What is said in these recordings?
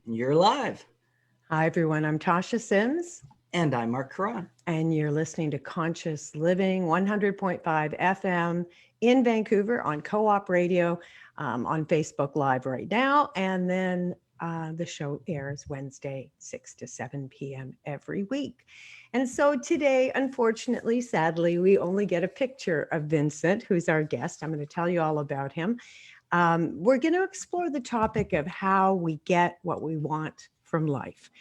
You're live. Hi, everyone. I'm Tasha Sims. And I'm Marc Caron. And you're listening to Conscious Living 100.5 FM in Vancouver on Co-op Radio, on Facebook Live right now. And then the show airs Wednesday, 6 to 7 p.m. every week. And so today, unfortunately, sadly, we only get a picture of Vincent, who's our guest. I'm going to tell you all about him. We're going to explore the topic of how we get what we want from life.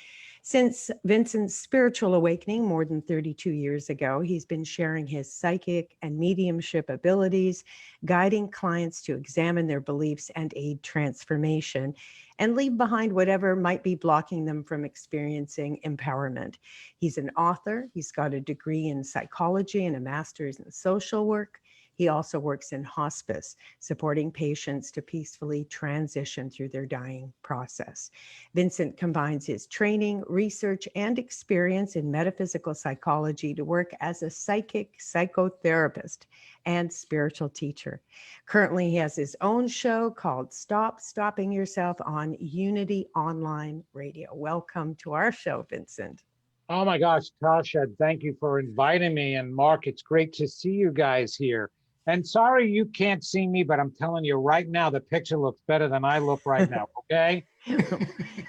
Since Vincent's spiritual awakening more than 32 years ago, he's been sharing his psychic and mediumship abilities, guiding clients to examine their beliefs and aid transformation, and leave behind whatever might be blocking them from experiencing empowerment. He's an author. He's got a degree in psychology and a master's in social work. He also works in hospice, supporting patients to peacefully transition through their dying process. Vincent combines his training, research, and experience in metaphysical psychology to work as a psychic psychotherapist and spiritual teacher. Currently, he has his own show called Stop Stopping Yourself on Unity Online Radio. Welcome to our show, Vincent. Oh my gosh, Tasha, thank you for inviting me. And Mark, it's great to see you guys here. And sorry you can't see me, but I'm telling you right now, the picture looks better than I look right now, okay?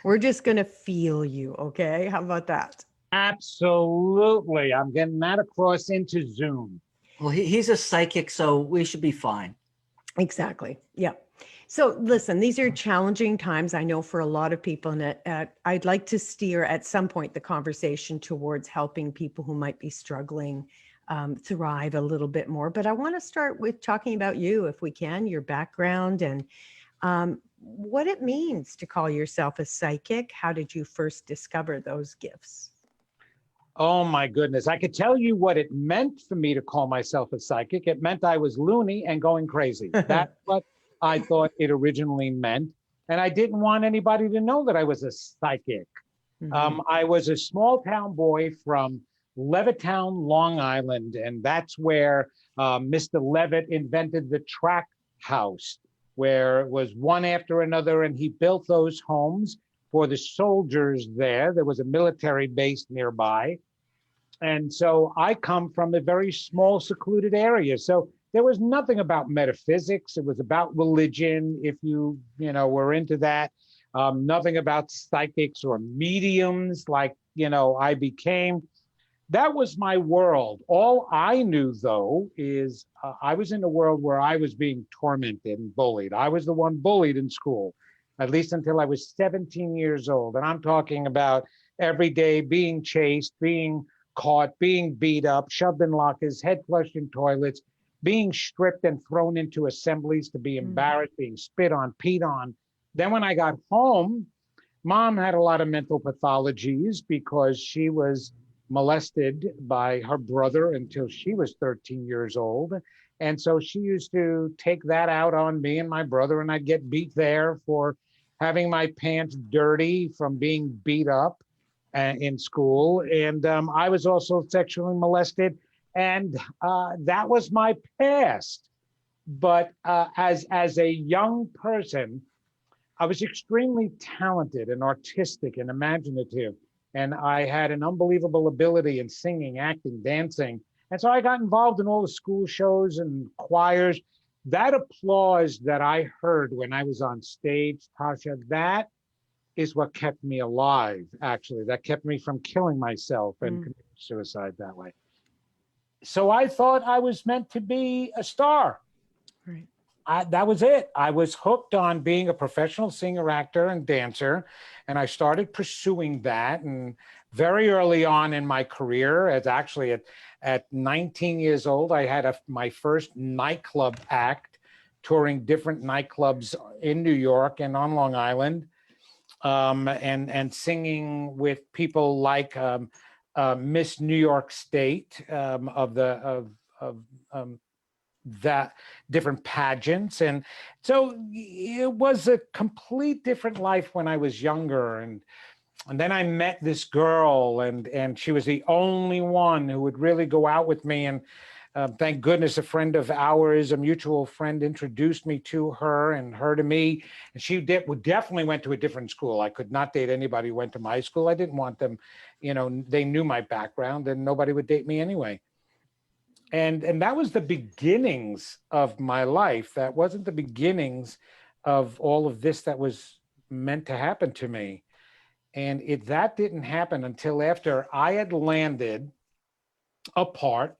We're just going to feel you, okay? How about that? Absolutely. I'm getting that across into Zoom. Well, he's a psychic, so we should be fine. Exactly. Yeah. So listen, these are challenging times, I know, for a lot of people. And I'd like to steer at some point the conversation towards helping people who might be struggling thrive a little bit more. But I want to start with talking about you, if we can, your background and what it means to call yourself a psychic. How did you first discover those gifts? Oh my goodness. I could tell you what it meant for me to call myself a psychic. It meant I was loony and going crazy. That's what I thought it originally meant. And I didn't want anybody to know that I was a psychic. Mm-hmm. I was a small town boy from Levittown, Long Island, and that's where Mr. Levitt invented the track house, where it was one after another, and he built those homes for the soldiers there. There was a military base nearby. And so I come from a very small, secluded area. So there was nothing about metaphysics. It was about religion, if you were into that. Nothing about psychics or mediums like, I became. That was my world. All I knew, though, is I was in a world where I was being tormented and bullied. I was the one bullied in school, at least until I was 17 years old. And I'm talking about every day being chased, being caught, being beat up, shoved in lockers, head flushed in toilets, being stripped and thrown into assemblies to be embarrassed, being spit on, peed on. Then when I got home, Mom had a lot of mental pathologies because she was molested by her brother until she was 13 years old. And so she used to take that out on me and my brother, and I'd get beat there for having my pants dirty from being beat up in school. And I was also sexually molested, and that was my past. But as a young person, I was extremely talented and artistic and imaginative. And I had an unbelievable ability in singing, acting, dancing. And so I got involved in all the school shows and choirs. That applause that I heard when I was on stage, Tasha, that is what kept me alive, actually. That kept me from killing myself and committing suicide that way. So I thought I was meant to be a star. Right. That was it. I was hooked on being a professional singer, actor, and dancer, and I started pursuing that. And very early on in my career, at 19 years old, I had my first nightclub act, touring different nightclubs in New York and on Long Island, and singing with people like Miss New York State that different pageants. And so it was a complete different life when I was younger. And then I met this girl, and she was the only one who would really go out with me. And Thank goodness a friend of ours, a mutual friend, introduced me to her and her to me. And she definitely went to a different school. I could not date anybody who went to my school. I didn't want them, they knew my background and nobody would date me anyway. And that was the beginnings of my life. That wasn't the beginnings of all of this that was meant to happen to me. And that didn't happen until after I had landed a part.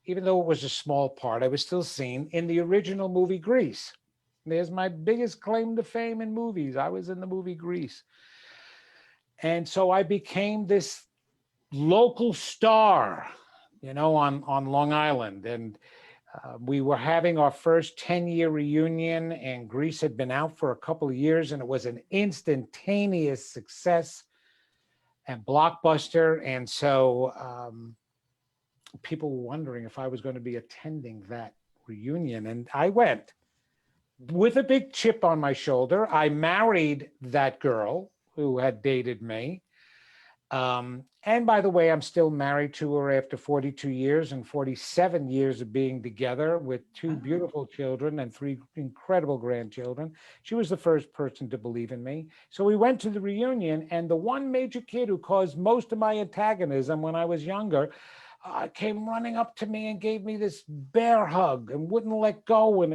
Even though it was a small part, I was still seen in the original movie Grease. There's my biggest claim to fame in movies. I was in the movie Grease. And so I became this local star, on Long Island. And we were having our first 10-year reunion, and Grease had been out for a couple of years, and it was an instantaneous success and blockbuster. And so people were wondering if I was going to be attending that reunion. And I went with a big chip on my shoulder. I married that girl who had dated me. And by the way, I'm still married to her after 42 years and 47 years of being together with 2 beautiful children and 3 incredible grandchildren. She was the first person to believe in me. So we went to the reunion, and the one major kid who caused most of my antagonism when I was younger came running up to me and gave me this bear hug and wouldn't let go. And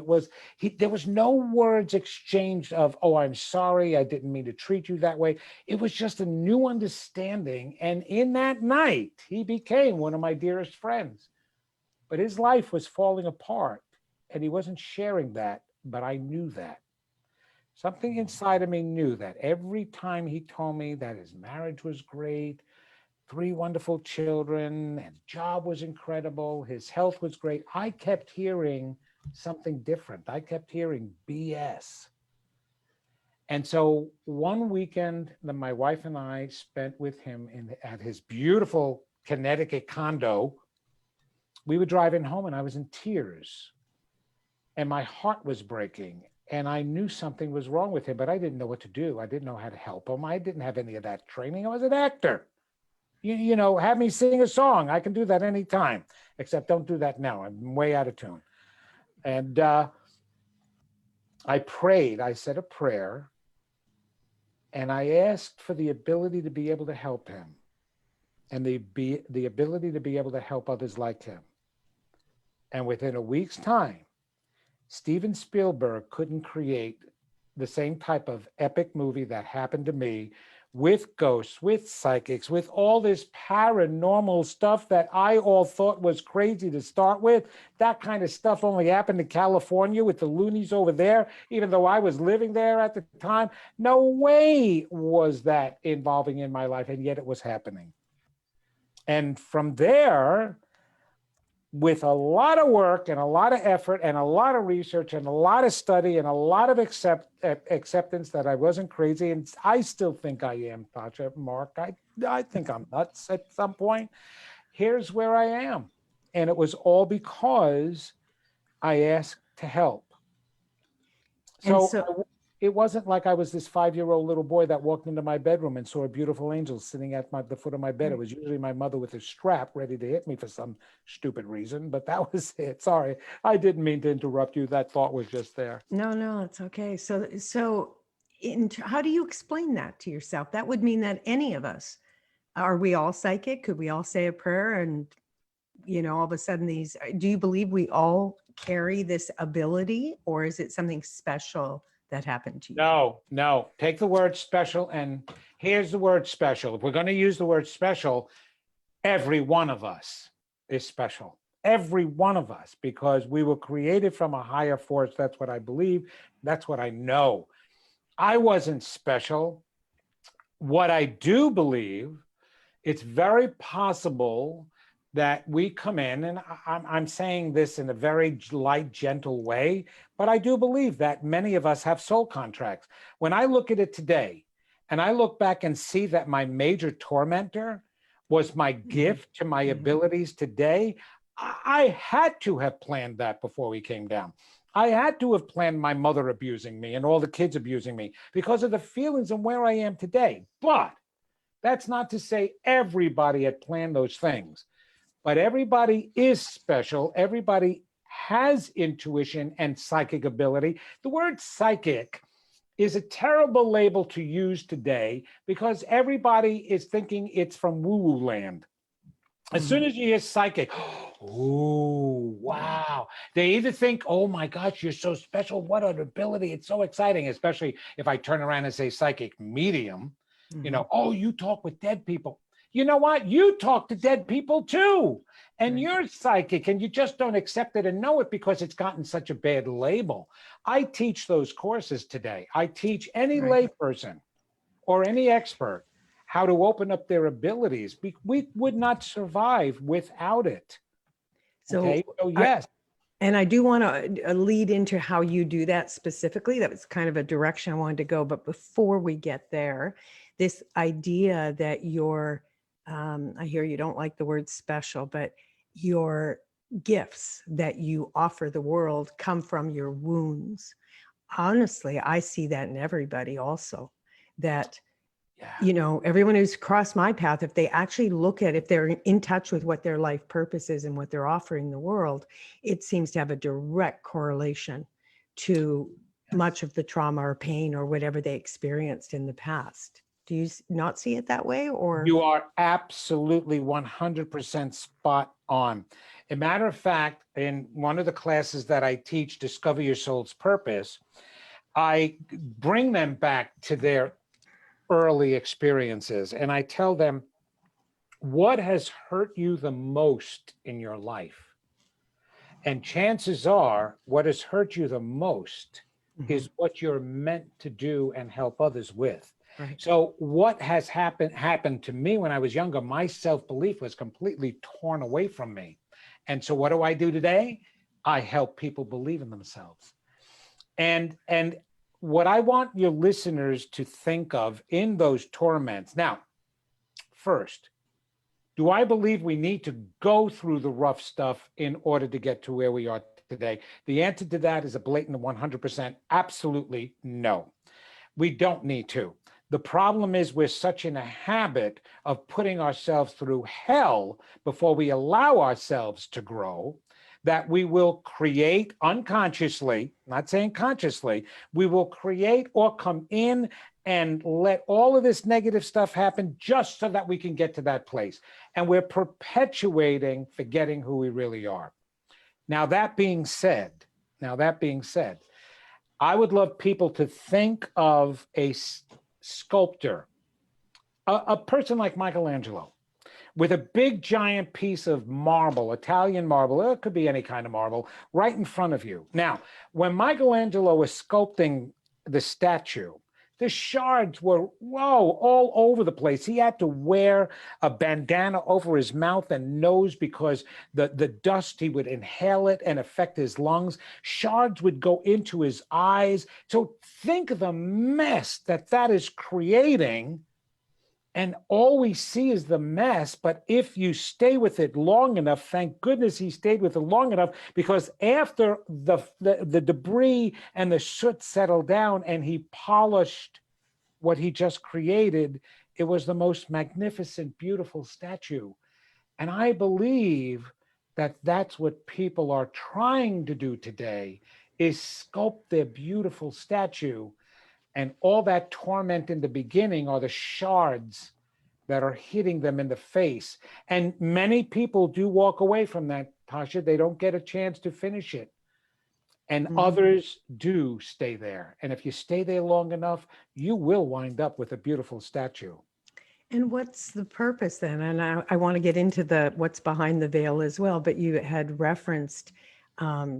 there was no words exchanged of, "Oh, I'm sorry, I didn't mean to treat you that way." It was just a new understanding. And in that night, he became one of my dearest friends. But his life was falling apart, and he wasn't sharing that, but I knew that. Something inside of me knew that. Every time he told me that his marriage was great, 3 wonderful children, his job was incredible, his health was great, I kept hearing something different. I kept hearing BS. And so one weekend that my wife and I spent with him at his beautiful Connecticut condo, we were driving home and I was in tears and my heart was breaking. And I knew something was wrong with him, but I didn't know what to do. I didn't know how to help him. I didn't have any of that training. I was an actor. Have me sing a song. I can do that anytime, except don't do that now. I'm way out of tune. And I prayed. I said a prayer, and I asked for the ability to be able to help him, and the ability to be able to help others like him. And within a week's time, Steven Spielberg couldn't create the same type of epic movie that happened to me, with ghosts, with psychics, with all this paranormal stuff that I all thought was crazy to start with. That kind of stuff only happened in California with the loonies over there, even though I was living there at the time. No way was that involving in my life, and yet it was happening. And from there, with a lot of work and a lot of effort and a lot of research and a lot of study and a lot of acceptance that I wasn't crazy, and I still think I am, Tasha, Marc. I think I'm nuts at some point. Here's where I am. And it was all because I asked to help. So it wasn't like I was this 5-year-old little boy that walked into my bedroom and saw a beautiful angel sitting at the foot of my bed. It was usually my mother with a strap ready to hit me for some stupid reason, but that was it. Sorry, I didn't mean to interrupt you. That thought was just there. No, it's okay. So how do you explain that to yourself? That would mean that any of us, are we all psychic? Could we all say a prayer and, all of a sudden do you believe we all carry this ability, or is it something special that happened to you? No. Take the word special, and here's the word special. If we're going to use the word special, every one of us is special. Every one of us, because we were created from a higher force. That's what I believe. That's what I know. I wasn't special. What I do believe, it's very possible that we come in, and I'm saying this in a very light, gentle way, but I do believe that many of us have soul contracts. When I look at it today, and I look back and see that my major tormentor was my gift to my abilities today, I had to have planned that before we came down. I had to have planned my mother abusing me and all the kids abusing me because of the feelings and where I am today. But that's not to say everybody had planned those things. but everybody is special. Everybody has intuition and psychic ability. The word psychic is a terrible label to use today because everybody is thinking it's from woo-woo land. As soon as you hear psychic, oh, wow. They either think, oh my gosh, you're so special. What an ability. It's so exciting, especially if I turn around and say psychic medium, you know, oh, you talk with dead people. You know what? You talk to dead people too. And you're psychic and you just don't accept it and know it because it's gotten such a bad label. I teach those courses today. I teach any layperson or any expert how to open up their abilities. We would not survive without it. So, okay? So yes. And I do want to lead into how you do that specifically. That was kind of a direction I wanted to go. But before we get there, this idea that you're, I hear you don't like the word special, but your gifts that you offer the world come from your wounds. Honestly, I see that in everybody also, that you know, everyone who's crossed my path, if they actually look at, if they're in touch with what their life purpose is and what they're offering the world, it seems to have a direct correlation to much of the trauma or pain or whatever they experienced in the past. Do you not see it that way? Or you are absolutely 100% spot on. As a matter of fact, in one of the classes that I teach, Discover Your Soul's Purpose, I bring them back to their early experiences. And I tell them, what has hurt you the most in your life? And chances are what has hurt you the most is what you're meant to do and help others with. Right. So what has happened to me when I was younger, my self-belief was completely torn away from me. And so what do I do today? I help people believe in themselves. And what I want your listeners to think of in those torments. Now, first, do I believe we need to go through the rough stuff in order to get to where we are today? The answer to that is a blatant 100% absolutely no. We don't need to. The problem is we're such in a habit of putting ourselves through hell before we allow ourselves to grow that we will create unconsciously, not saying consciously, we will create or come in and let all of this negative stuff happen just so that we can get to that place. And we're perpetuating forgetting who we really are. Now, that being said, I would love people to think of a sculptor, a person like Michelangelo, with a big giant piece of marble, Italian marble, it could be any kind of marble, right in front of you. Now, when Michelangelo was sculpting the statue, the shards were, all over the place. He had to wear a bandana over his mouth and nose because the dust, he would inhale it and affect his lungs. Shards would go into his eyes. So think of the mess that is creating. And all we see is the mess, but if you stay with it long enough, thank goodness he stayed with it long enough, because after the debris and the soot settled down and he polished what he just created, it was the most magnificent, beautiful statue. And I believe that that's what people are trying to do today, is sculpt their beautiful statue. And all that torment in the beginning are the shards that are hitting them in the face. And many people do walk away from that, Tasha. They don't get a chance to finish it. And others do stay there. And if you stay there long enough, you will wind up with a beautiful statue. And what's the purpose then? And I want to get into what's behind the veil as well, but you had referenced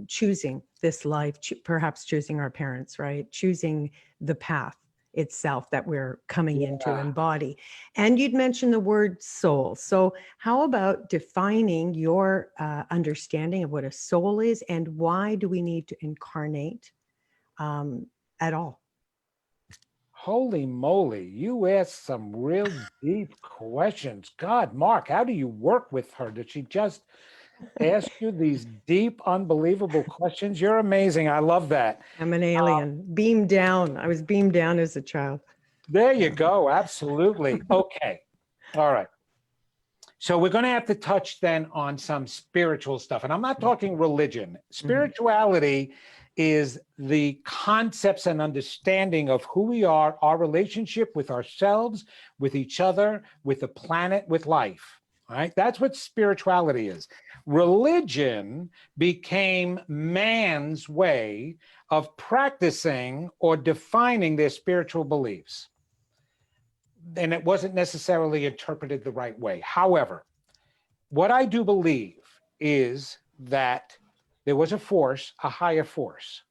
choosing this life, perhaps choosing our parents, right? Choosing the path itself that we're coming in to embody. And you'd mentioned the word soul. So how about defining your understanding of what a soul is and why do we need to incarnate at all? Holy moly, you asked some real deep questions. God, Marc, how do you work with her? Did she just ask you these deep, unbelievable questions? You're amazing. I love that. I'm an alien, beamed down. I was beamed down as a child. There you go. Absolutely. Okay. All right. So we're going to have to touch then on some spiritual stuff. And I'm not talking religion. Spirituality is the concepts and understanding of who we are, our relationship with ourselves, with each other, with the planet, with life. All right? That's what spirituality is. Religion became man's way of practicing or defining their spiritual beliefs. And it wasn't necessarily interpreted the right way. However, what I do believe is that there was a force, a higher force,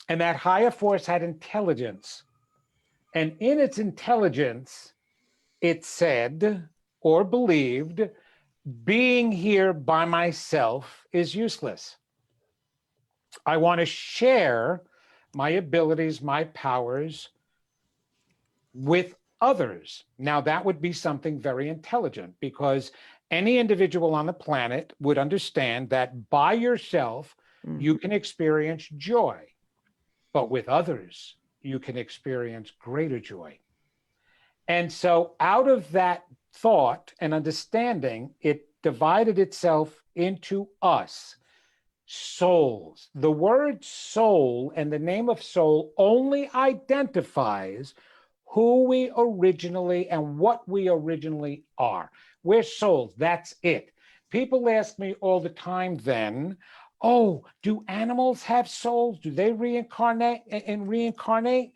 and that higher force had intelligence. And in its intelligence, it said or believed, being here by myself is useless. I want to share my abilities, my powers with others. Now, that would be something very intelligent, because any individual on the planet would understand that by yourself, you can experience joy, but with others, you can experience greater joy. And so out of that thought and understanding, it divided itself into us, souls. The word soul and the name of soul only identifies who we originally and what we originally are. We're souls, that's it. People ask me all the time then, oh, do animals have souls? Do they reincarnate and reincarnate?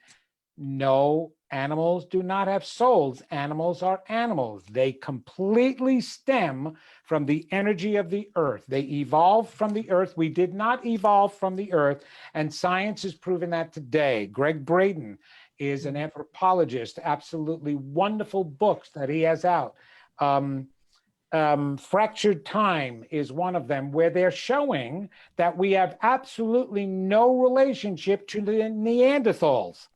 No, animals do not have souls. Animals are animals. They completely stem from the energy of the earth. They evolved from the earth. We did not evolve from the earth, and science has proven that today. Greg Braden is an anthropologist, absolutely wonderful books that he has out. Fractured Time is one of them, where they're showing that we have absolutely no relationship to the Neanderthals,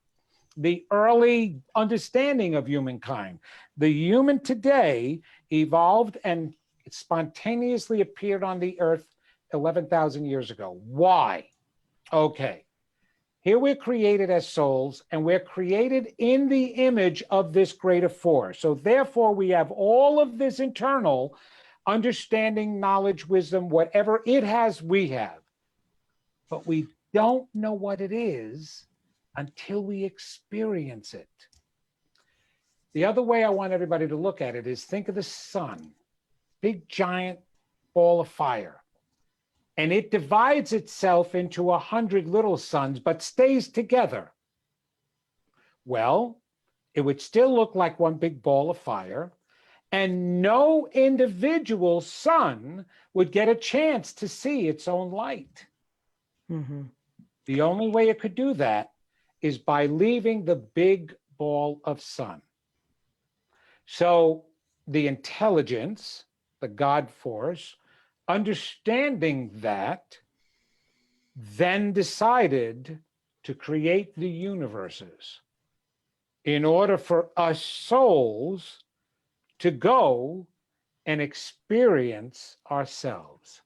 the early understanding of humankind. The human today evolved and spontaneously appeared on the earth 11,000 years ago. Why? Okay. Here we're created as souls, and we're created in the image of this greater force. So therefore, we have all of this internal understanding, knowledge, wisdom, whatever it has, we have. But we don't know what it is until we experience it. The other way I want everybody to look at it is, think of the sun, big giant ball of fire. And it divides itself into 100 little suns, but stays together. Well, it would still look like one big ball of fire, and no individual sun would get a chance to see its own light. The only way it could do that is by leaving the big ball of sun. So the intelligence, the God force, understanding that, then decided to create the universes in order for us souls to go and experience ourselves.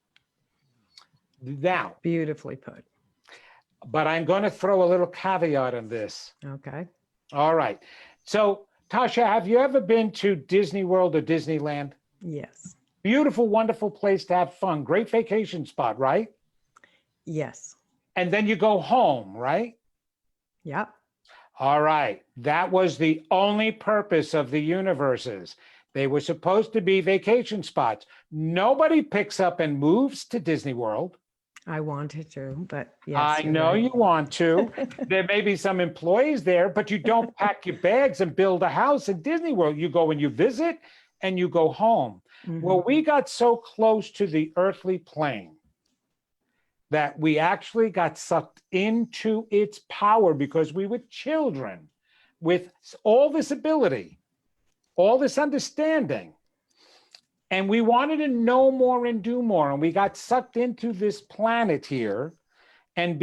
Now, Beautifully put. but I'm going to throw a little caveat on this. Okay. All right. So, Tasha, have you ever been to Disney World or Disneyland? Yes. Beautiful, wonderful place to have fun. Great vacation spot, right? Yes. And then you go home, right? Yep. All right. That was the only purpose of the universes. They were supposed to be vacation spots. Nobody picks up and moves to Disney World. I wanted to, but yes. I you're know right. you want to. There may be some employees there, but you don't pack your bags and build a house in Disney World. You go and you visit and you go home. Well, we got so close to the earthly plane that we actually got sucked into its power because we were children with all this ability, all this understanding. And we wanted to know more and do more. And we got sucked into this planet here and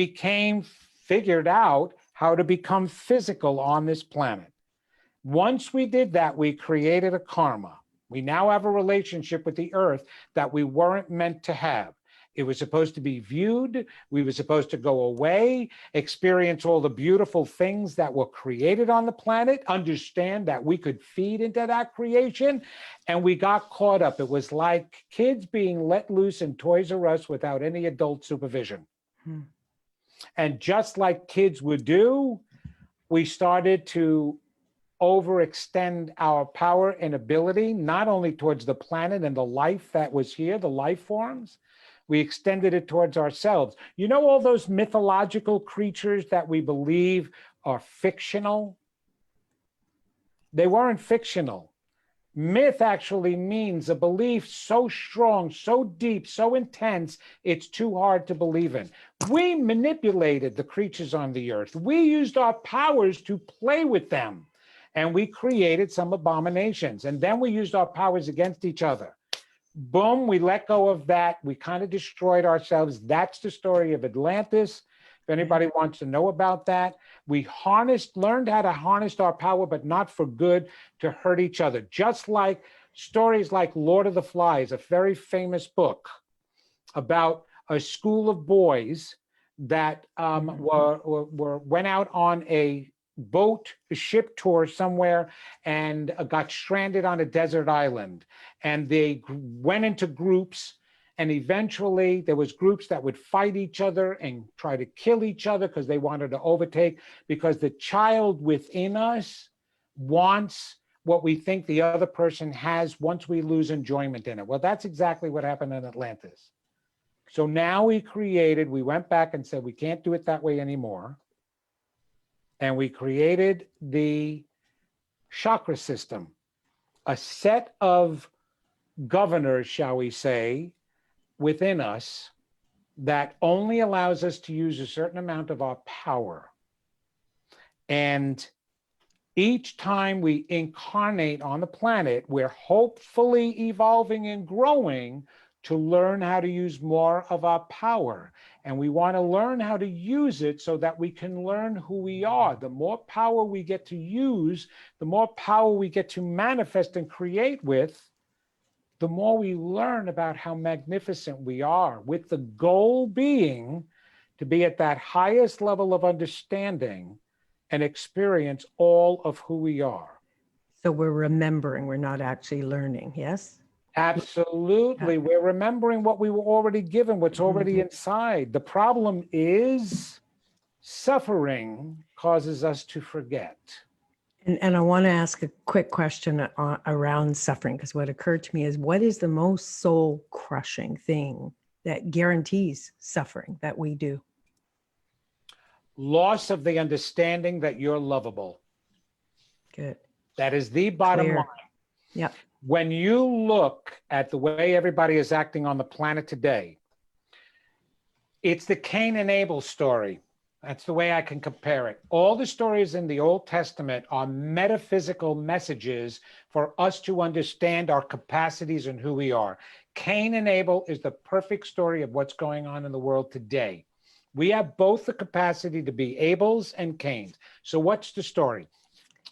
figured out how to become physical on this planet. Once we did that, we created a karma. We now have a relationship with the earth that we weren't meant to have. It was supposed to be viewed. We were supposed to go away, experience all the beautiful things that were created on the planet, understand that we could feed into that creation, and we got caught up. It was like kids being let loose in Toys R Us without any adult supervision. And just like kids would do, we started to overextend our power and ability, not only towards the planet and the life that was here, the life forms, we extended it towards ourselves. You know, all those mythological creatures that we believe are fictional? They weren't fictional. Myth actually means a belief so strong, so deep, so intense, it's too hard to believe in. We manipulated the creatures on the earth. We used our powers to play with them, and we created some abominations. And then we used our powers against each other. Boom, we let go of that. We kind of destroyed ourselves. That's the story of Atlantis. If anybody wants to know about that, we learned how to harness our power, but not for good, to hurt each other. Just like stories like Lord of the Flies, a very famous book about a school of boys that went out on a ship tour somewhere and got stranded on a desert island. And they went into groups, and eventually there was groups that would fight each other and try to kill each other because they wanted to overtake, because the child within us wants what we think the other person has once we lose enjoyment in it. Well, that's exactly what happened in Atlantis. So now we went back and said, we can't do it that way anymore. And we created the chakra system, a set of governors, shall we say, within us that only allows us to use a certain amount of our power. And each time we incarnate on the planet, we're hopefully evolving and growing to learn how to use more of our power. And we want to learn how to use it so that we can learn who we are. The more power we get to use, the more power we get to manifest and create with, the more we learn about how magnificent we are, with the goal being to be at that highest level of understanding and experience all of who we are. So we're remembering, we're not actually learning, yes? Absolutely. Yeah. We're remembering what we were already given, what's already inside. The problem is suffering causes us to forget. And I want to ask a quick question around suffering, because what occurred to me is, what is the most soul crushing thing that guarantees suffering that we do? Loss of the understanding that you're lovable. Good. That is the bottom Clear. line. Yep. When you look at the way everybody is acting on the planet today, it's the Cain and Abel story. That's the way I can compare it. All the stories in the Old Testament are metaphysical messages for us to understand our capacities and who we are. Cain and Abel is the perfect story of what's going on in the world today. We have both the capacity to be Abels and Cains. So what's the story?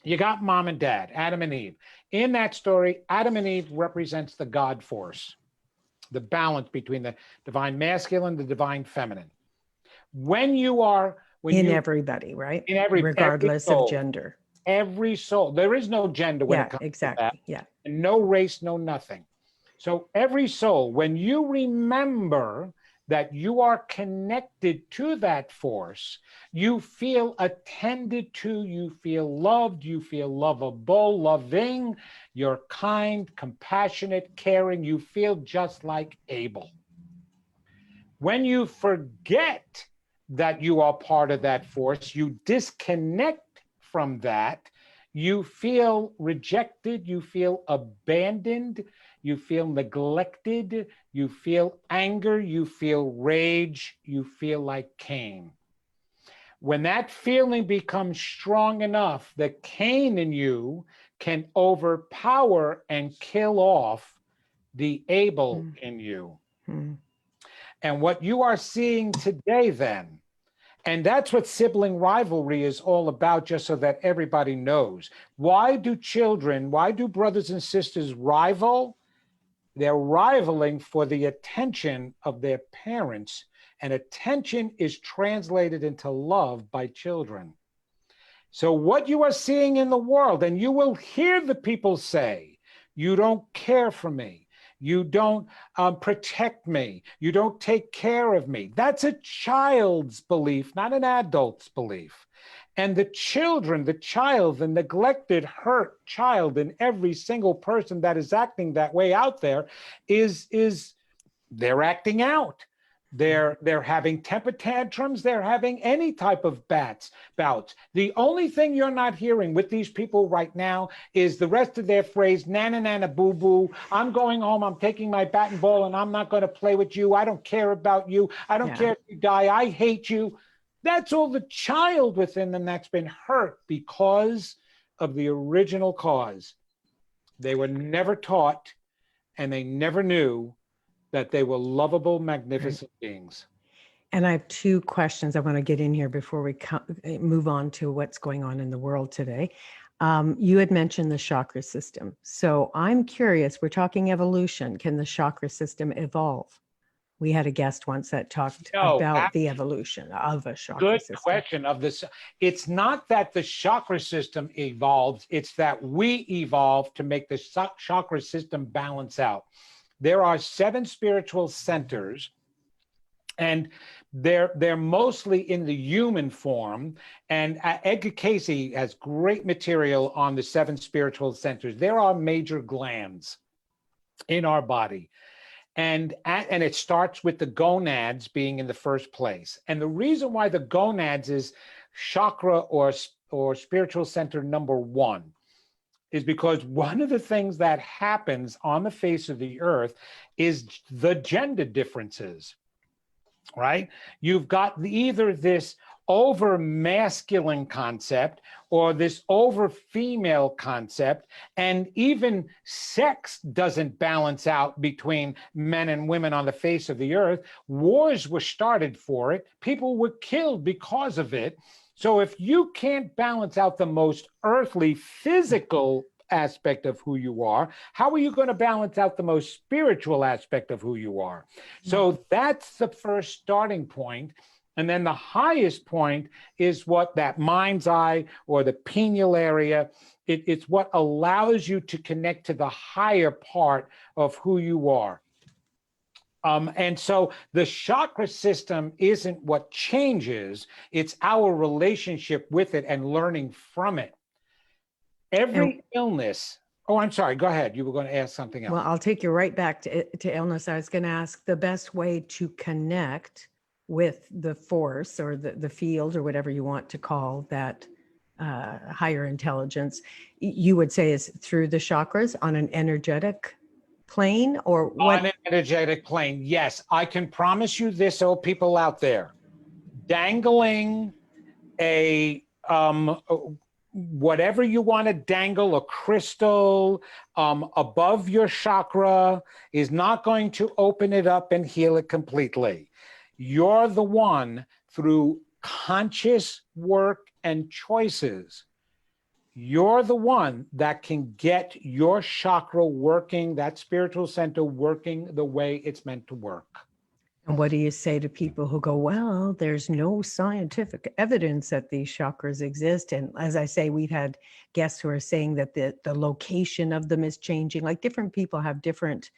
You got mom and dad, Adam and Eve. In that story, Adam and Eve represents the God force, the balance between the divine masculine, the divine feminine. Everybody, right? In every regardless every soul, of gender. Every soul. There is no gender when it comes to that. Yeah. And no race, no nothing. So every soul, when you remember that you are connected to that force, you feel attended to, you feel loved, you feel lovable, loving, you're kind, compassionate, caring, you feel just like Abel. When you forget that you are part of that force, you disconnect from that, you feel rejected, you feel abandoned, you feel neglected, you feel anger, you feel rage, you feel like Cain. When that feeling becomes strong enough, the Cain in you can overpower and kill off the Abel in you. And what you are seeing today then, and that's what sibling rivalry is all about, just so that everybody knows. Why do brothers and sisters rival? They're rivaling for the attention of their parents, and attention is translated into love by children. So what you are seeing in the world, and you will hear the people say, you don't care for me, you don't protect me, you don't take care of me. That's a child's belief, not an adult's belief. And the children, the child, the neglected, hurt child in every single person that is acting that way out there is they're acting out. They're having temper tantrums. They're having any type of bouts. The only thing you're not hearing with these people right now is the rest of their phrase, nana, nana, boo, boo. I'm going home. I'm taking my bat and ball, and I'm not going to play with you. I don't care about you. I don't care if you die. I hate you. That's all the child within them that's been hurt because of the original cause. They were never taught, and they never knew that they were lovable, magnificent beings. And I have two questions I want to get in here before we move on to what's going on in the world today. You had mentioned the chakra system. So I'm curious, we're talking evolution. Can the chakra system evolve? We had a guest once that talked about the evolution of a chakra system. Good question of this. It's not that the chakra system evolved, it's that we evolved to make the chakra system balance out. There are 7 spiritual centers, and they're mostly in the human form. And Edgar Cayce has great material on the 7 spiritual centers. There are major glands in our body. And it starts with the gonads being in the first place. And the reason why the gonads is chakra or spiritual center number 1 is because one of the things that happens on the face of the earth is the gender differences, right? You've got either this over masculine concept or this over female concept, and even sex doesn't balance out between men and women on the face of the earth. Wars were started for it. People were killed because of it. So if you can't balance out the most earthly, physical aspect of who you are, how are you going to balance out the most spiritual aspect of who you are? So that's the first starting point. And then the highest point is what that mind's eye or the pineal area, it's what allows you to connect to the higher part of who you are. And so the chakra system isn't what changes, it's our relationship with it and learning from it. Every illness, oh, I'm sorry, go ahead. You were going to ask something else. Well, I'll take you right back to illness. I was going to ask the best way to connect with the force or the field or whatever you want to call that higher intelligence, you would say is through the chakras on an energetic plane or what? On an energetic plane, yes. I can promise you this, oh, people out there, dangling a whatever you want to dangle, a crystal above your chakra is not going to open it up and heal it completely. You're the one, through conscious work and choices, you're the one that can get your chakra working, that spiritual center working the way it's meant to work. And what do you say to people who go, well, there's no scientific evidence that these chakras exist? And as I say, we've had guests who are saying that the location of them is changing. Like different people have different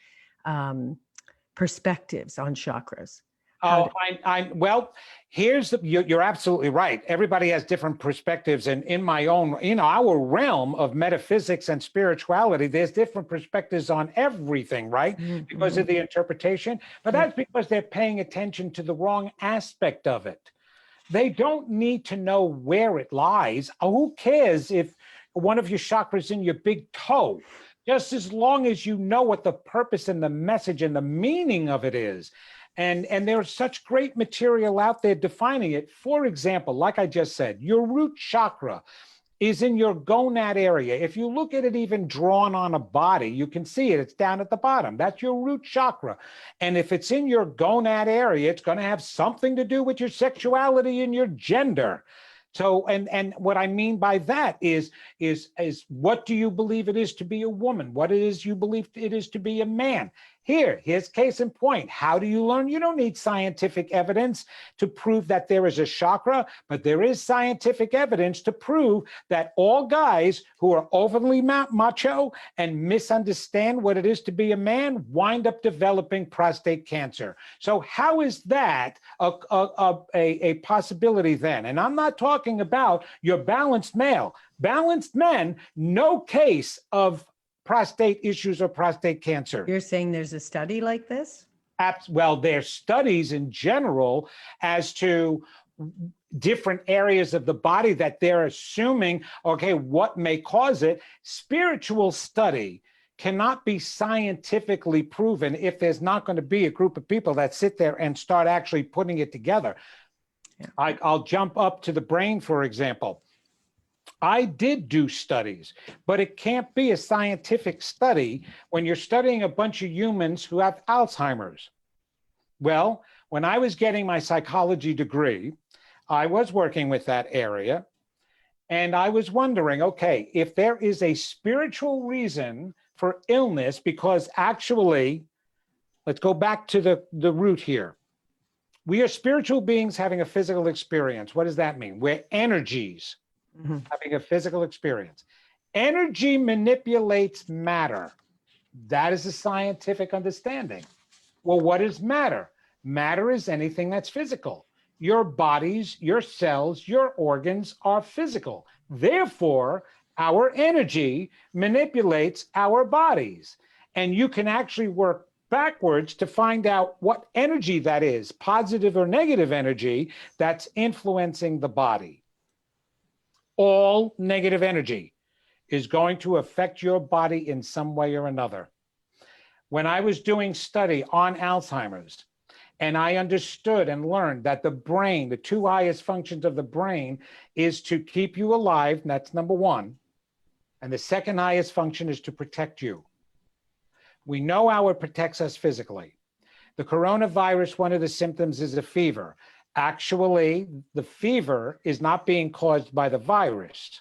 perspectives on chakras. Well, you're absolutely right. Everybody has different perspectives. And in our realm of metaphysics and spirituality, there's different perspectives on everything, right? Mm-hmm. Because of the interpretation. But that's because they're paying attention to the wrong aspect of it. They don't need to know where it lies. Who cares if one of your chakras in your big toe? Just as long as you know what the purpose and the message and the meaning of it is. And there's such great material out there defining it. For example, like I just said, your root chakra is in your gonad area. If you look at it even drawn on a body, you can see it. It's down at the bottom. That's your root chakra. And if it's in your gonad area, it's going to have something to do with your sexuality and your gender. So, and what I mean by that is what do you believe it is to be a woman? What it is you believe it is to be a man? Here's case in point. How do you learn? You don't need scientific evidence to prove that there is a chakra, but there is scientific evidence to prove that all guys who are overly macho and misunderstand what it is to be a man wind up developing prostate cancer. So how is that a possibility then? And I'm not talking about your balanced male. Balanced men, no case of prostate issues or prostate cancer. You're saying there's a study like this? Well, there's studies in general as to different areas of the body that they're assuming, okay, what may cause it. Spiritual study cannot be scientifically proven if there's not going to be a group of people that sit there and start actually putting it together. Yeah. I'll jump up to the brain, for example. I did do studies, but it can't be a scientific study when you're studying a bunch of humans who have Alzheimer's. Well, when I was getting my psychology degree, I was working with that area, and I was wondering, okay, if there is a spiritual reason for illness, because actually, let's go back to the root here. We are spiritual beings having a physical experience. What does that mean? We're energies. Having a physical experience. Energy manipulates matter. That is a scientific understanding. Well, what is matter? Matter is anything that's physical. Your bodies, your cells, your organs are physical. Therefore, our energy manipulates our bodies. And you can actually work backwards to find out what energy that is, positive or negative energy, that's influencing the body. All negative energy is going to affect your body in some way or another. When I was doing study on Alzheimer's, and I understood and learned that the brain, the two highest functions of the brain is to keep you alive, and that's number one. And the second highest function is to protect you. We know how it protects us physically. The coronavirus, one of the symptoms is a fever. Actually, the fever is not being caused by the virus.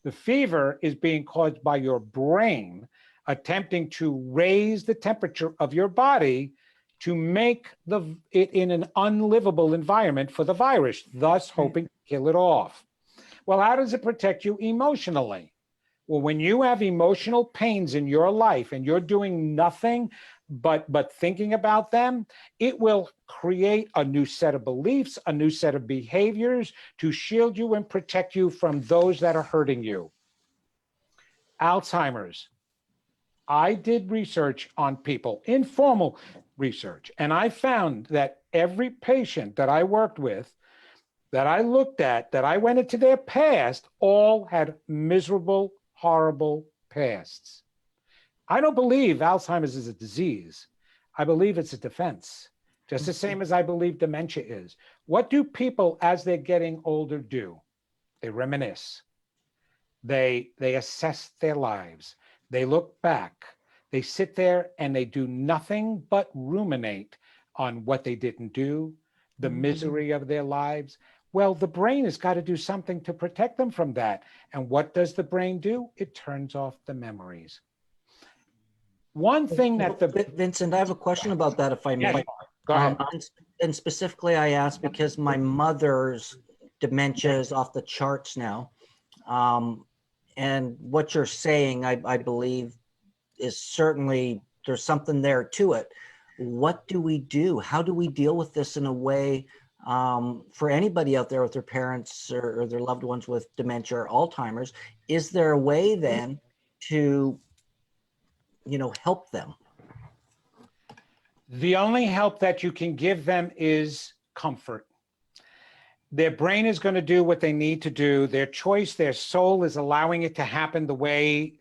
The fever is being caused by your brain attempting to raise the temperature of your body to make it in an unlivable environment for the virus, thus hoping to kill it off. Well, how does it protect you emotionally? Well, when you have emotional pains in your life and you're doing nothing but thinking about them, it will create a new set of beliefs, a new set of behaviors to shield you and protect you from those that are hurting you. Alzheimer's. I did research on people, informal research, and I found that every patient that I worked with, that I looked at, that I went into their past, all had miserable, horrible pasts. I don't believe Alzheimer's is a disease. I believe it's a defense, just the same as I believe dementia is. What do people, as they're getting older, do? They reminisce. They assess their lives. They look back. They sit there and they do nothing but ruminate on what they didn't do, the misery of their lives. Well, the brain has got to do something to protect them from that. And what does the brain do? It turns off the memories. One thing that Vincent, I have a question about that, if I may. Yes, go ahead. And specifically, I asked because my mother's dementia is off the charts now. And what you're saying, I believe, is certainly, there's something there to it. What do we do? How do we deal with this in a way for anybody out there with their parents or their loved ones with dementia or Alzheimer's? Is there a way then to, help them? The only help that you can give them is comfort. Their brain is going to do what they need to do. Their choice, their soul is allowing it to happen the way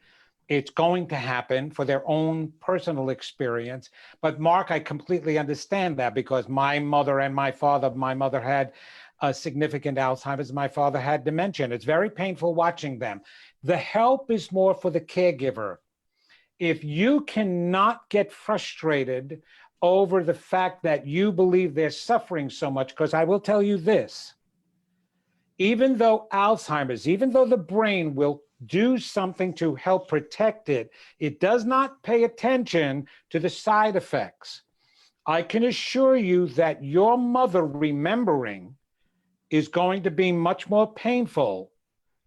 it's going to happen for their own personal experience. But Mark, I completely understand that because my mother and my father, my mother had a significant Alzheimer's, my father had dementia, and it's very painful watching them. The help is more for the caregiver. If you cannot get frustrated over the fact that you believe they're suffering so much, because I will tell you this, even though Alzheimer's, even though the brain will do something to help protect it, it does not pay attention to the side effects. I can assure you that your mother remembering is going to be much more painful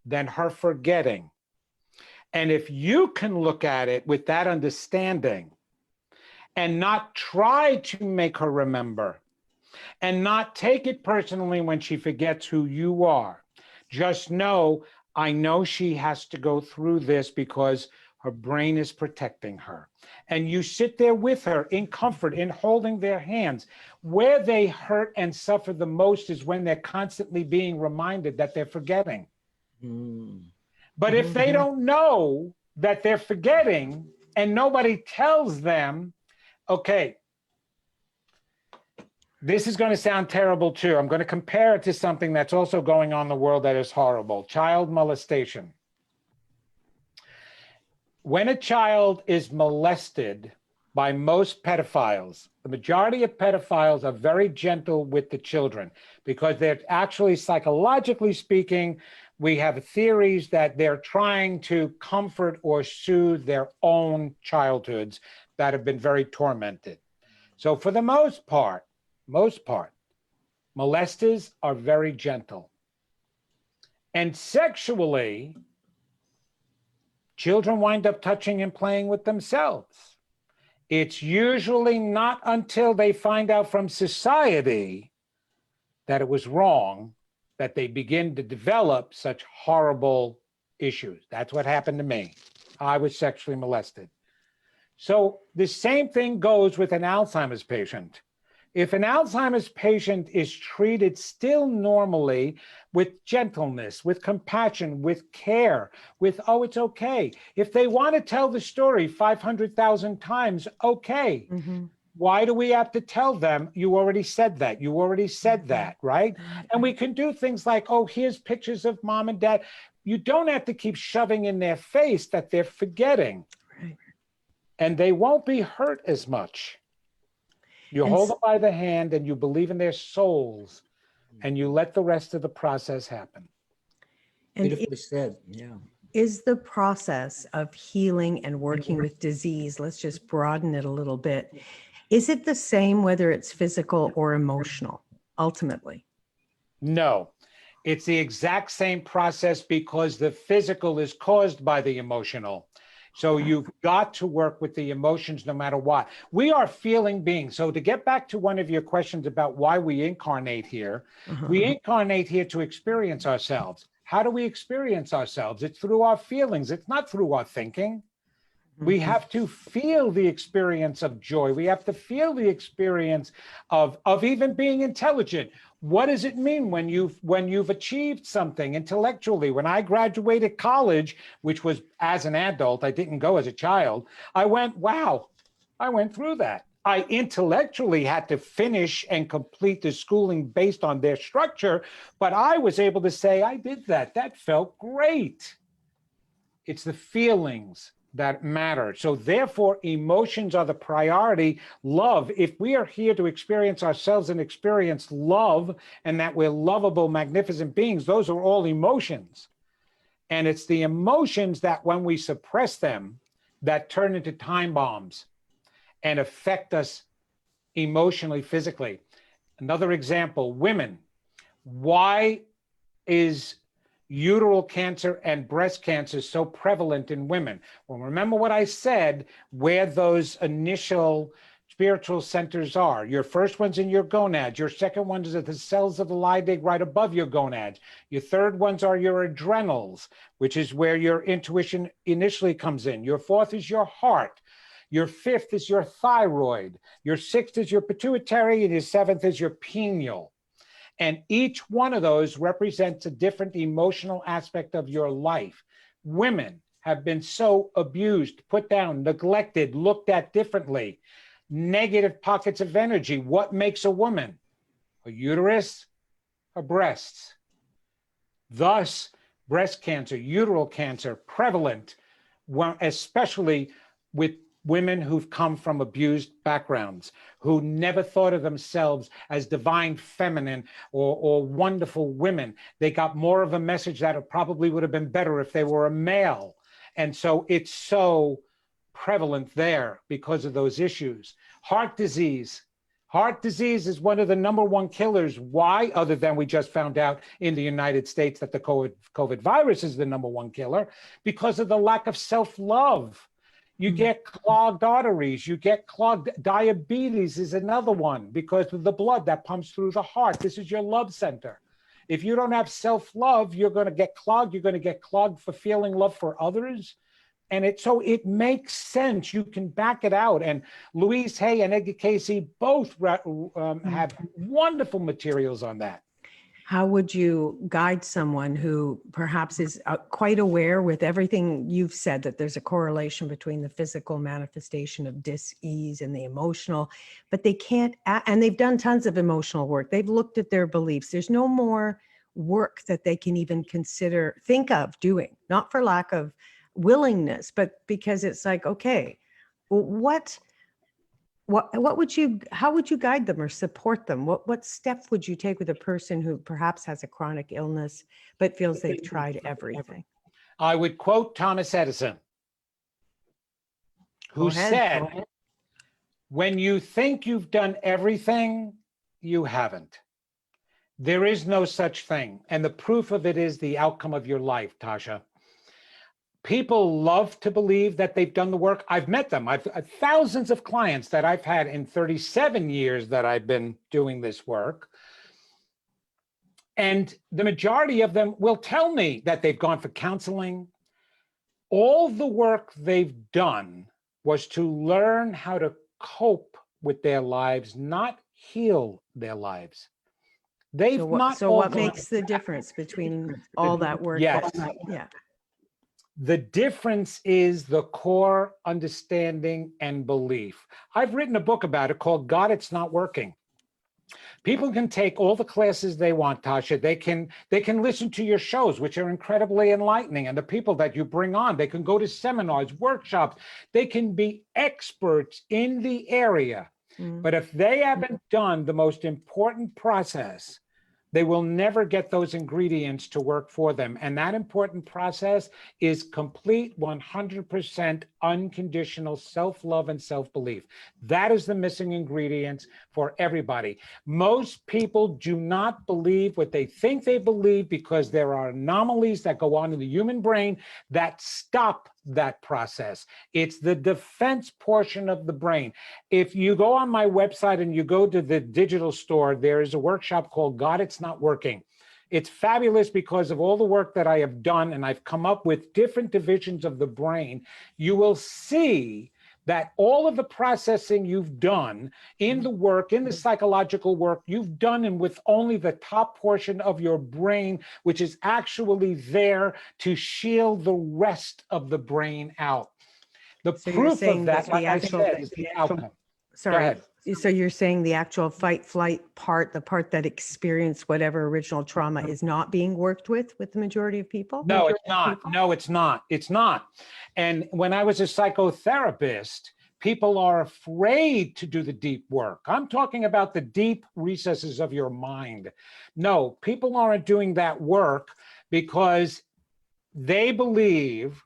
than her forgetting. And if you can look at it with that understanding and not try to make her remember and not take it personally when she forgets who you are, just know, I know she has to go through this because her brain is protecting her. And you sit there with her in comfort, in holding their hands. Where they hurt and suffer the most is when they're constantly being reminded that they're forgetting. But if they don't know that they're forgetting and nobody tells them, okay, this is going to sound terrible too. I'm going to compare it to something that's also going on in the world that is horrible: child molestation. When a child is molested by most pedophiles, the majority of pedophiles are very gentle with the children because they're actually, psychologically speaking, we have theories that they're trying to comfort or soothe their own childhoods that have been very tormented. So for the most part, molesters are very gentle. And sexually, children wind up touching and playing with themselves. It's usually not until they find out from society that it was wrong that they begin to develop such horrible issues. That's what happened to me. I was sexually molested. So the same thing goes with an Alzheimer's patient. If an Alzheimer's patient is treated still normally with gentleness, with compassion, with care, with, oh, it's okay. If they want to tell the story 500,000 times, okay. Why do we have to tell them, you already said that, you already said that, right? And we can do things like, oh, here's pictures of mom and dad. You don't have to keep shoving in their face that they're forgetting. Right. And they won't be hurt as much. You hold them by the hand and you believe in their souls and you let the rest of the process happen. And Beautifully said. Yeah. is the process of healing and working with disease, let's just broaden it a little bit, is it the same whether it's physical or emotional, ultimately? No, it's the exact same process because the physical is caused by the emotional. So you've got to work with the emotions no matter what. We are feeling beings. So to get back to one of your questions about why we incarnate here, we incarnate here to experience ourselves. How do we experience ourselves? It's through our feelings. It's not through our thinking. We have to feel the experience of joy. We have to feel the experience of even being intelligent. What does it mean when you've achieved something intellectually? When I graduated college, which was as an adult, I didn't go as a child, I went, wow, I went through that. I intellectually had to finish and complete the schooling based on their structure, but I was able to say, I did that. That felt great. It's the feelings that matter. So therefore, emotions are the priority. Love, if we are here to experience ourselves and experience love and that we're lovable, magnificent beings, those are all emotions. And it's the emotions that when we suppress them, that turn into time bombs and affect us emotionally, physically. Another example, women. Why is uterine cancer and breast cancer so prevalent in women? Well, remember what I said, where those initial spiritual centers are. Your first one's in your gonads. Your second ones are the cells of the Leydig right above your gonads. Your third ones are your adrenals, which is where your intuition initially comes in. Your fourth is your heart. Your fifth is your thyroid. Your sixth is your pituitary, and your seventh is your pineal. And each one of those represents a different emotional aspect of your life. Women have been so abused, put down, neglected, looked at differently. Negative pockets of energy. What makes a woman? Her uterus, her breasts. Thus, breast cancer, uterine cancer, prevalent, especially with women who've come from abused backgrounds, who never thought of themselves as divine feminine or wonderful women. They got more of a message that it probably would have been better if they were a male. And so it's so prevalent there because of those issues. Heart disease. Heart disease is one of the #1 killers. Why? Other than we just found out in the United States that the COVID virus is the #1 killer, because of the lack of self-love. You get clogged arteries, you get clogged, diabetes is another one because of the blood that pumps through the heart. This is your love center. If you don't have self-love, you're going to get clogged. You're going to get clogged for feeling love for others. And so it makes sense. You can back it out. And Louise Hay and Edgar Casey both have wonderful materials on that. How would you guide someone who perhaps is quite aware with everything you've said, that there's a correlation between the physical manifestation of dis-ease and the emotional, but they can't, and they've done tons of emotional work. They've looked at their beliefs. There's no more work that they can even think of doing, not for lack of willingness, but because it's like, okay, well, how would you guide them or support them? What step would you take with a person who perhaps has a chronic illness, but feels they've tried everything? I would quote Thomas Edison, who said, when you think you've done everything, you haven't. There is no such thing. And the proof of it is the outcome of your life, Tasha. People love to believe that they've done the work. I've met them. I've thousands of clients that I've had in 37 years that I've been doing this work. And the majority of them will tell me that they've gone for counseling. All the work they've done was to learn how to cope with their lives, not heal their lives. So what makes the difference between all that work? Yes. Yeah. The difference is the core understanding and belief. I've written a book about it called God, It's Not Working. People can take all the classes they want, Tasha. They can listen to your shows, which are incredibly enlightening. And the people that you bring on, they can go to seminars, workshops. They can be experts in the area. But if they haven't done the most important process, they will never get those ingredients to work for them. And that important process is complete 100% unconditional self-love and self-belief. That is the missing ingredients for everybody. Most people do not believe what they think they believe because there are anomalies that go on in the human brain that stop that process. It's the defense portion of the brain. If you go on my website and you go to the digital store, there is a workshop called God, It's Not Working. It's fabulous because of all the work that I have done, and I've come up with different divisions of the brain. You will see that all of the processing you've done in the work, in the psychological work, you've done and with only the top portion of your brain, which is actually there to shield the rest of the brain out. The proof of that, like I said, is the outcome. Sorry. Go ahead. So you're saying the actual fight flight part, the part that experienced whatever original trauma, is not being worked with the majority of people? No, it's not. No, it's not. It's not. And when I was a psychotherapist, people are afraid to do the deep work. I'm talking about the deep recesses of your mind. No, people aren't doing that work because they believe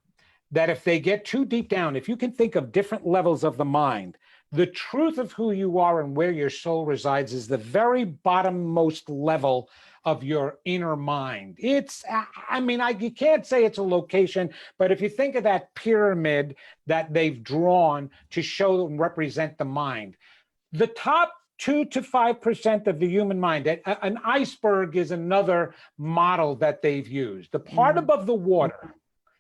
that if they get too deep down, if you can think of different levels of the mind, the truth of who you are and where your soul resides is the very bottommost level of your inner mind. It's, you can't say it's a location, but if you think of that pyramid that they've drawn to show and represent the mind, the top 2 to 5% of the human mind, an iceberg is another model that they've used. The part above the water,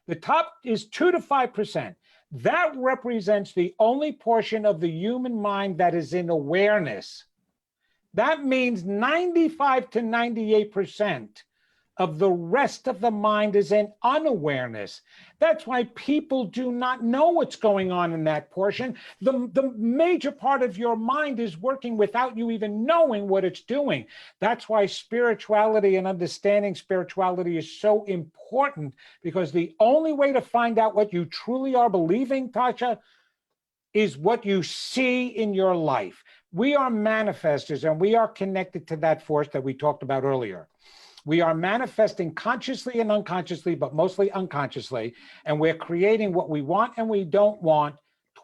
the top is 2 to 5%. That represents the only portion of the human mind that is in awareness. That means 95 to 98% of the rest of the mind is in unawareness. That's why people do not know what's going on in that portion. The major part of your mind is working without you even knowing what it's doing. That's why spirituality and understanding spirituality is so important, because the only way to find out what you truly are believing, Tasha, is what you see in your life. We are manifestors, and we are connected to that force that we talked about earlier. We are manifesting consciously and unconsciously, but mostly unconsciously, and we're creating what we want and we don't want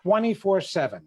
24/7.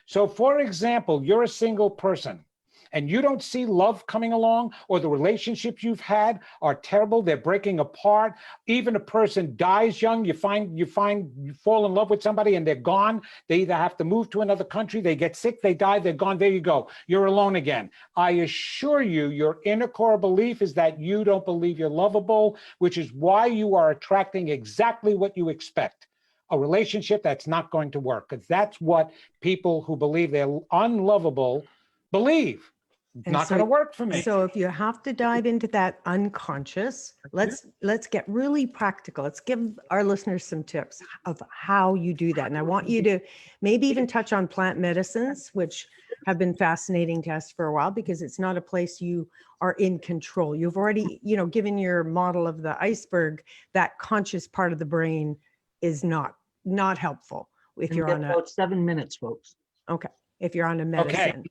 So for example, you're a single person and you don't see love coming along, or the relationships you've had are terrible, they're breaking apart. Even a person dies young, you fall in love with somebody and they're gone. They either have to move to another country, they get sick, they die, they're gone, there you go. You're alone again. I assure you, your inner core belief is that you don't believe you're lovable, which is why you are attracting exactly what you expect. A relationship that's not going to work, because that's what people who believe they're unlovable believe. It's And not so- going to work for me. So if you have to dive into that unconscious, let's get really practical. Let's give our listeners some tips of how you do that. And I want you to maybe even touch on plant medicines, which have been fascinating to us for a while, because it's not a place you are in control. You've already, given your model of the iceberg, that conscious part of the brain is not helpful if you're on about 7 minutes, folks. okay. If you're on a medicine.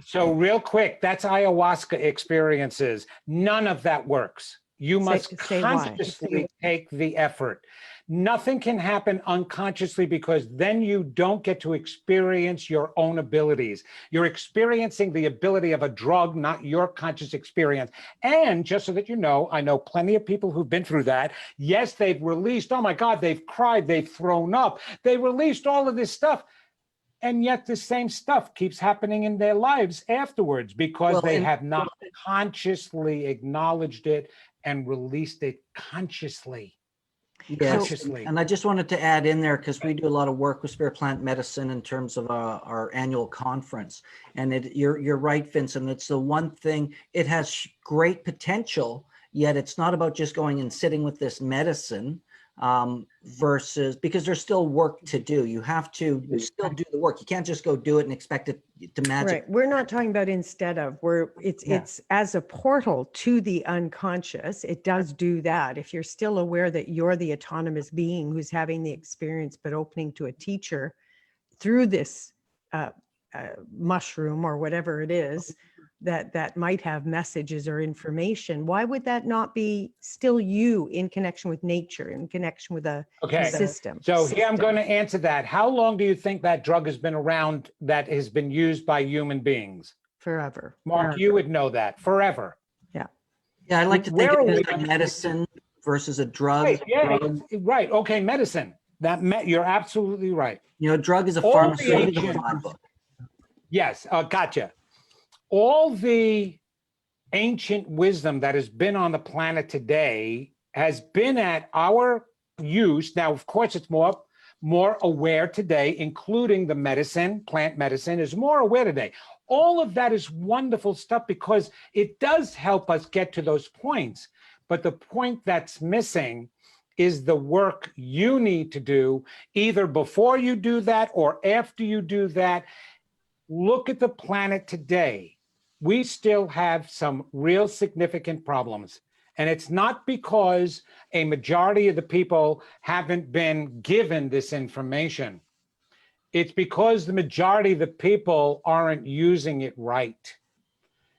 So real quick, that's ayahuasca experiences. None of that works. You must say why. consciously take the effort. Nothing can happen unconsciously, because then you don't get to experience your own abilities. You're experiencing the ability of a drug, not your conscious experience. And just so that you know, I know plenty of people who've been through that. Yes, they've released, oh my God, they've cried, they've thrown up, they released all of this stuff. And yet the same stuff keeps happening in their lives afterwards, because they have not consciously acknowledged it and released it consciously. Yes, Consciously. and I just wanted to add in there, because we do a lot of work with spirit plant medicine in terms of our annual conference. And you're right, Vincent. It's the one thing, it has great potential, yet it's not about just going and sitting with this medicine. Versus, because there's still work to do. You have to still do the work. You can't just go do it and expect it to magic. Right. We're not talking about instead of, it's as a portal to the unconscious. It does do that. If you're still aware that you're the autonomous being who's having the experience, but opening to a teacher through this mushroom or whatever it is, that might have messages or information, why would that not be still you in connection with nature, in connection with a system? So here I'm going to answer that. How long do you think that drug has been around that has been used by human beings? Forever. Mark, you would know that. Forever. Yeah. Yeah, I like to think of it as a medicine versus a drug. Right, yeah, right. Okay, medicine. You're absolutely right. Drug is a All pharmaceutical the in my book. Yes, gotcha. All the ancient wisdom that has been on the planet today has been at our use. Now, of course, it's more aware today, including the medicine, plant medicine is more aware today. All of that is wonderful stuff, because it does help us get to those points. But the point that's missing is the work you need to do, either before you do that or after you do that. Look at the planet today. We still have some real significant problems. And it's not because a majority of the people haven't been given this information. It's because the majority of the people aren't using it right.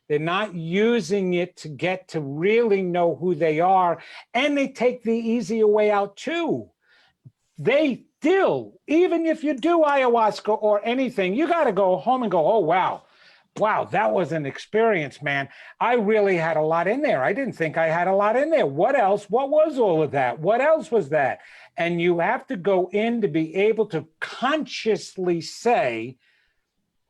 They're not using it to get to really know who they are. And they take the easier way out too. They still, even if you do ayahuasca or anything, you got to go home and go, oh, wow, that was an experience, man. I really had a lot in there. I didn't think I had a lot in there. What else? What was all of that? What else was that? And you have to go in to be able to consciously say,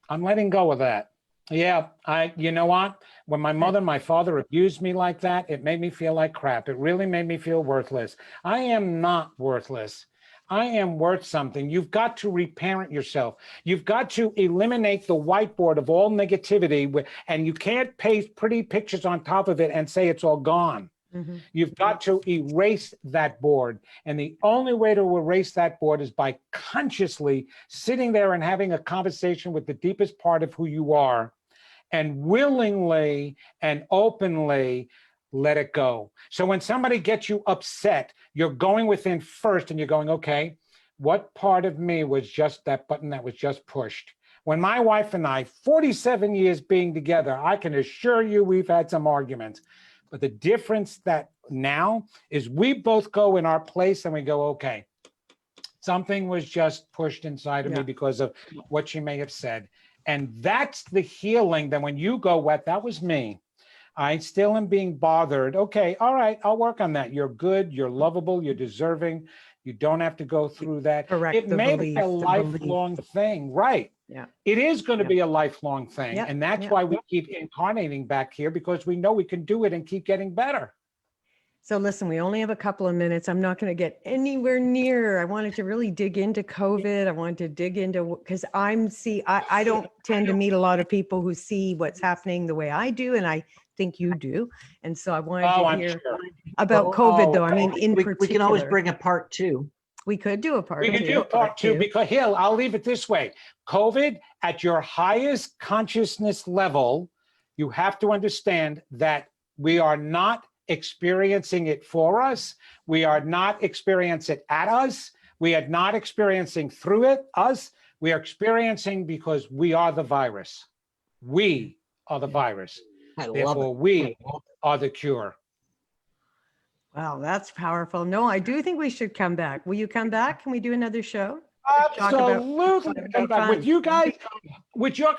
I'm letting go of that. Yeah, you know what? When my mother and my father abused me like that, it made me feel like crap. It really made me feel worthless. I am not worthless. I am worth something. You've got to reparent yourself. You've got to eliminate the whiteboard of all negativity, and you can't paste pretty pictures on top of it and say it's all gone. Mm-hmm. You've got to erase that board. And the only way to erase that board is by consciously sitting there and having a conversation with the deepest part of who you are, and willingly and openly let it go. So when somebody gets you upset, you're going within first and you're going, okay, what part of me was just that button that was just pushed. When my wife and I, 47 years being together, I can assure you we've had some arguments. But the difference that now is we both go in our place and we go, okay, something was just pushed inside of me because of what she may have said. And that's the healing. Then when you go, what, that was me. I still am being bothered. Okay, all right, I'll work on that. You're good, you're lovable, you're deserving. You don't have to go through that. Correct. It may be a lifelong thing, right? Yeah. It is going to be a lifelong thing. Yeah. And that's why we keep incarnating back here, because we know we can do it and keep getting better. So listen, we only have a couple of minutes. I'm not going to get anywhere near. I wanted to really dig into COVID. I wanted to dig into, because I don't tend to meet a lot of people who see what's happening the way I do. And I think you do. And so I wanted to hear about COVID though. I mean, in particular. We can always bring a part 2. We could do a part 2. We can do a part 2 because Hill, I'll leave it this way. COVID at your highest consciousness level, you have to understand that we are not experiencing it for us. We are not experiencing it at us. We are not experiencing through it, us. We are experiencing because we are the virus. We are the virus. Therefore, we are the cure. Wow, that's powerful. No, I do think we should come back. Will you come back? Can we do another show? Absolutely. With you guys,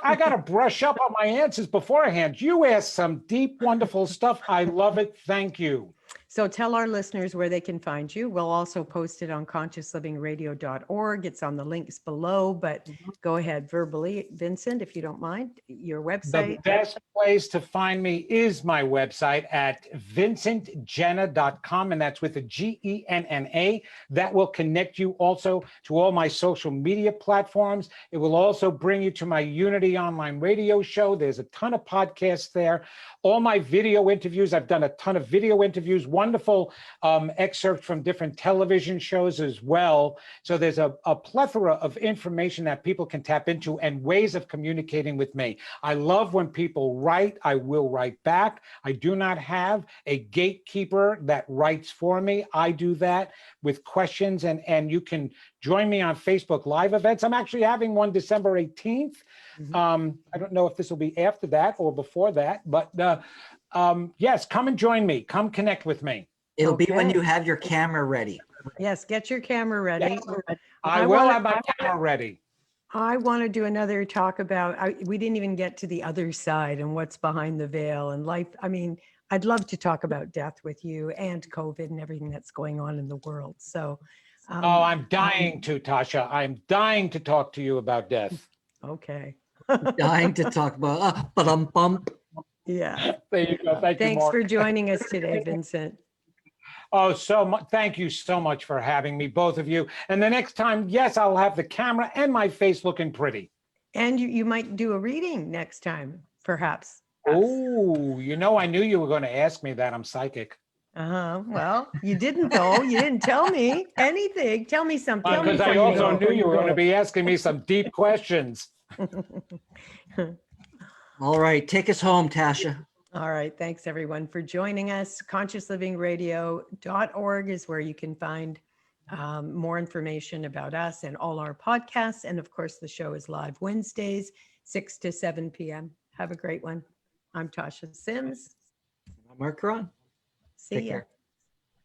I got to brush up on my answers beforehand. You asked some deep, wonderful stuff. I love it. Thank you. So tell our listeners where they can find you. We'll also post it on consciouslivingradio.org. It's on the links below, but go ahead verbally, Vincent, if you don't mind, your website. The best place to find me is my website at vincentgenna.com, and that's with a Genna. That will connect you also to all my social media platforms. It will also bring you to my Unity online radio show. There's a ton of podcasts there. All my video interviews, I've done a ton of video interviews, wonderful excerpts from different television shows as well. So there's a plethora of information that people can tap into and ways of communicating with me. I love when people write. I will write back. I do not have a gatekeeper that writes for me. I do that with questions, and you can join me on Facebook Live events. I'm actually having one December 18th. I don't know if this will be after that or before that, but yes, come and join me. Come connect with me. It'll be when you have your camera ready. Yes, get your camera ready. Yes. I will have my camera ready. I want to do another talk about, we didn't even get to the other side and what's behind the veil and life. I mean, I'd love to talk about death with you and COVID and everything that's going on in the world. So, I'm dying to, Tasha. I'm dying to talk to you about death. Okay. Dying to talk about, bump. Yeah. There you go. Thanks for joining us today, Vincent. Oh, so much. Thank you so much for having me, both of you. And the next time, yes, I'll have the camera and my face looking pretty. And you might do a reading next time, perhaps. Oh, I knew you were going to ask me that. I'm psychic. Well, you didn't though. You didn't tell me anything. Tell me something. Because I also knew you were going to be asking me some deep questions. All right. Take us home, Tasha. All right. Thanks everyone for joining us. consciouslivingradio.org is where you can find more information about us and all our podcasts. And of course, the show is live Wednesdays, 6 to 7 p.m. Have a great one. I'm Tasha Sims. I'm Marc Caron. See ya.